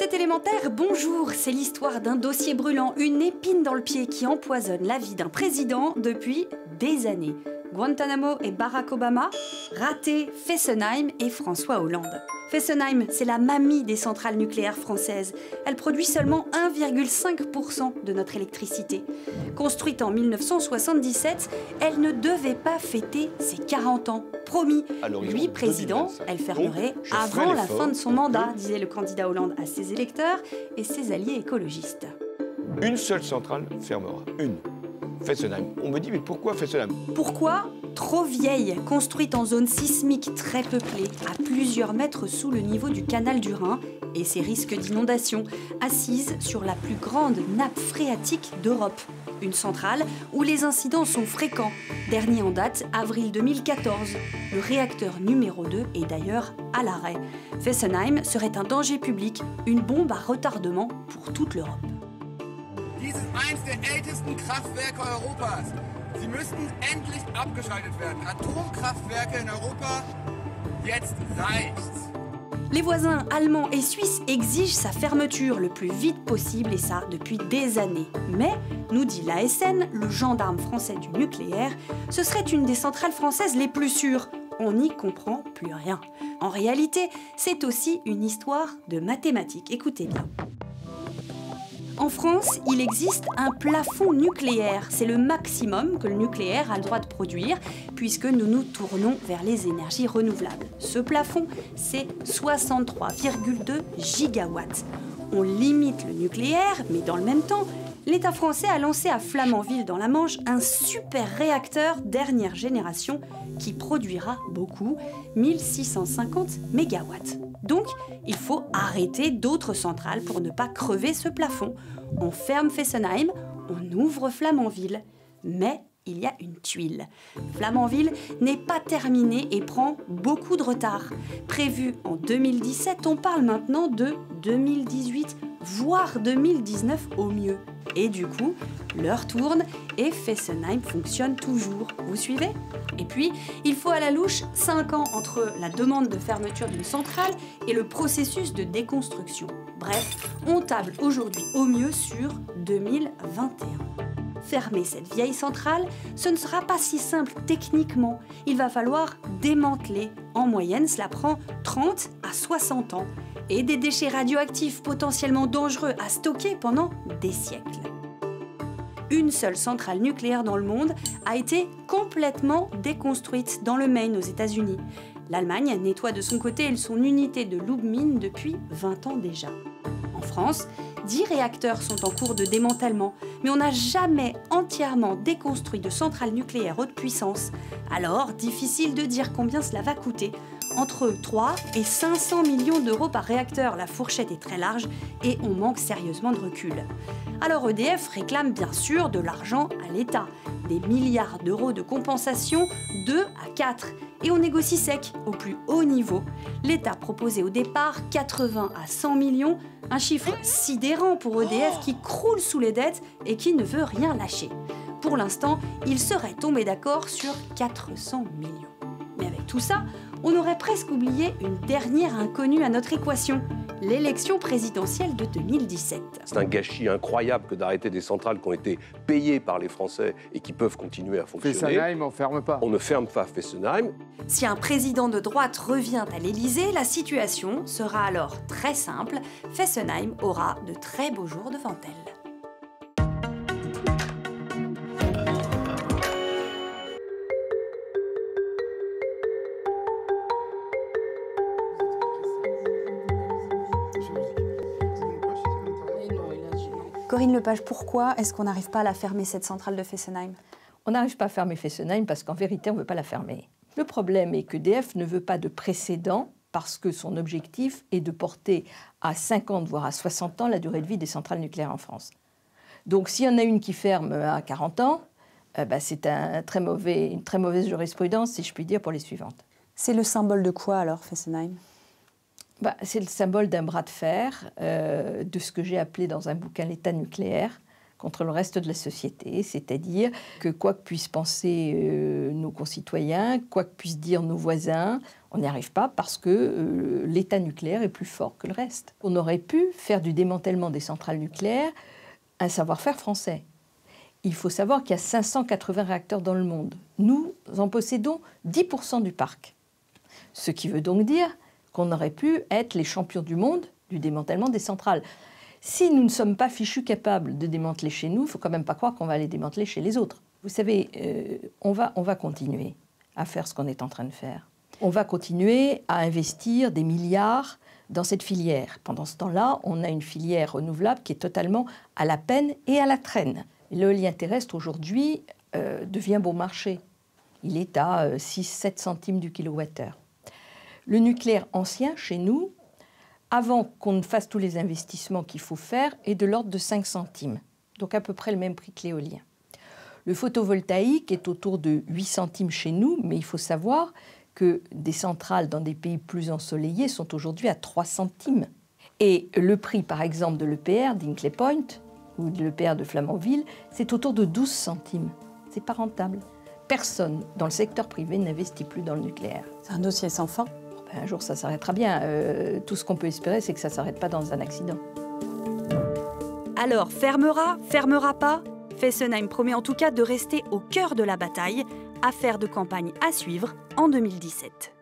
C'est élémentaire, bonjour. C'est l'histoire d'un dossier brûlant, une épine dans le pied qui empoisonne la vie d'un président depuis des années. Guantanamo et Barack Obama, raté Fessenheim et François Hollande. Fessenheim, c'est la mamie des centrales nucléaires françaises. Elle produit seulement 1,5% de notre électricité. Construite en 1977, elle ne devait pas fêter ses 40 ans. Promis, lui président, elle fermerait avant la fin de son mandat, disait le candidat Hollande à ses électeurs et ses alliés écologistes. Une seule centrale fermera, une. Fessenheim. On me dit, mais pourquoi Fessenheim? Pourquoi? Trop vieille, construite en zone sismique très peuplée, à plusieurs mètres sous le niveau du canal du Rhin et ses risques d'inondation, assise sur la plus grande nappe phréatique d'Europe. Une centrale où les incidents sont fréquents. Dernier en date, avril 2014. Le réacteur numéro 2 est d'ailleurs à l'arrêt. Fessenheim serait un danger public, une bombe à retardement pour toute l'Europe. Dies ist eins der ältesten Kraftwerke Europas. Sie müssen endlich abgeschaltet werden. Atomkraftwerke in Europa, jetzt reicht's. Les voisins allemands et suisses exigent sa fermeture le plus vite possible, et ça depuis des années. Mais, nous dit l'ASN, le gendarme français du nucléaire, ce serait une des centrales françaises les plus sûres. On n'y comprend plus rien. En réalité, c'est aussi une histoire de mathématiques. Écoutez bien. En France, il existe un plafond nucléaire. C'est le maximum que le nucléaire a le droit de produire, puisque nous nous tournons vers les énergies renouvelables. Ce plafond, c'est 63,2 gigawatts. On limite le nucléaire, mais dans le même temps, l'État français a lancé à Flamanville, dans la Manche, un super réacteur dernière génération qui produira beaucoup, 1650 mégawatts. Donc, il faut arrêter d'autres centrales pour ne pas crever ce plafond. On ferme Fessenheim, on ouvre Flamanville. Mais il y a une tuile. Flamanville n'est pas terminée et prend beaucoup de retard. Prévu en 2017, on parle maintenant de 2018, voire 2019 au mieux. Et du coup, l'heure tourne et Fessenheim fonctionne toujours. Vous suivez? Et puis, il faut à la louche 5 ans entre la demande de fermeture d'une centrale et le processus de déconstruction. Bref, on table aujourd'hui au mieux sur 2021. Fermer cette vieille centrale, ce ne sera pas si simple techniquement. Il va falloir démanteler. En moyenne, cela prend 30 à 60 ans. Et des déchets radioactifs potentiellement dangereux à stocker pendant des siècles. Une seule centrale nucléaire dans le monde a été complètement déconstruite dans le Maine aux États-Unis. L'Allemagne nettoie de son côté son unité de Lubmin depuis 20 ans déjà. En France, 10 réacteurs sont en cours de démantèlement, mais on n'a jamais entièrement déconstruit de centrale nucléaire haute puissance. Alors, difficile de dire combien cela va coûter. Entre 3 et 500 millions d'euros par réacteur, la fourchette est très large et on manque sérieusement de recul. Alors EDF réclame bien sûr de l'argent à l'État, des milliards d'euros de compensation, 2 à 4. Et on négocie sec, au plus haut niveau. L'État proposait au départ 80 à 100 millions, un chiffre sidérant pour EDF qui croule sous les dettes et qui ne veut rien lâcher. Pour l'instant, il serait tombé d'accord sur 400 millions. Mais avec tout ça, on aurait presque oublié une dernière inconnue à notre équation, l'élection présidentielle de 2017. C'est un gâchis incroyable que d'arrêter des centrales qui ont été payées par les Français et qui peuvent continuer à fonctionner. Fessenheim, on ne ferme pas. On ne ferme pas Fessenheim. Si un président de droite revient à l'Élysée, la situation sera alors très simple. Fessenheim aura de très beaux jours devant elle. Corinne Lepage, pourquoi est-ce qu'on n'arrive pas à la fermer, cette centrale de Fessenheim? On n'arrive pas à fermer Fessenheim parce qu'en vérité, on ne veut pas la fermer. Le problème est qu'EDF ne veut pas de précédent parce que son objectif est de porter à 50 voire à 60 ans la durée de vie des centrales nucléaires en France. Donc s'il y en a une qui ferme à 40 ans, c'est une très mauvaise jurisprudence, si je puis dire, pour les suivantes. C'est le symbole de quoi alors, Fessenheim? C'est le symbole d'un bras de fer, de ce que j'ai appelé dans un bouquin l'état nucléaire, contre le reste de la société, c'est-à-dire que quoi que puissent penser nos concitoyens, quoi que puissent dire nos voisins, on n'y arrive pas parce que l'État nucléaire est plus fort que le reste. On aurait pu faire du démantèlement des centrales nucléaires un savoir-faire français. Il faut savoir qu'il y a 580 réacteurs dans le monde. Nous en possédons 10% du parc. Ce qui veut donc dire qu'on aurait pu être les champions du monde du démantèlement des centrales. Si nous ne sommes pas fichus capables de démanteler chez nous, il ne faut quand même pas croire qu'on va les démanteler chez les autres. Vous savez, on va continuer à faire ce qu'on est en train de faire. On va continuer à investir des milliards dans cette filière. Pendant ce temps-là, on a une filière renouvelable qui est totalement à la peine et à la traîne. L'éolien terrestre, aujourd'hui, devient bon marché. Il est à 6-7 centimes du kilowattheure. Le nucléaire ancien, chez nous, avant qu'on ne fasse tous les investissements qu'il faut faire, est de l'ordre de 5 centimes. Donc à peu près le même prix que l'éolien. Le photovoltaïque est autour de 8 centimes chez nous, mais il faut savoir que des centrales dans des pays plus ensoleillés sont aujourd'hui à 3 centimes. Et le prix, par exemple, de l'EPR d'Hinkley Point ou de l'EPR de Flamanville, c'est autour de 12 centimes. C'est pas rentable. Personne dans le secteur privé n'investit plus dans le nucléaire. C'est un dossier sans fin. Un jour, ça s'arrêtera bien. Tout ce qu'on peut espérer, c'est que ça ne s'arrête pas dans un accident. Alors, fermera pas? Fessenheim promet en tout cas de rester au cœur de la bataille. Affaire de campagne à suivre en 2017.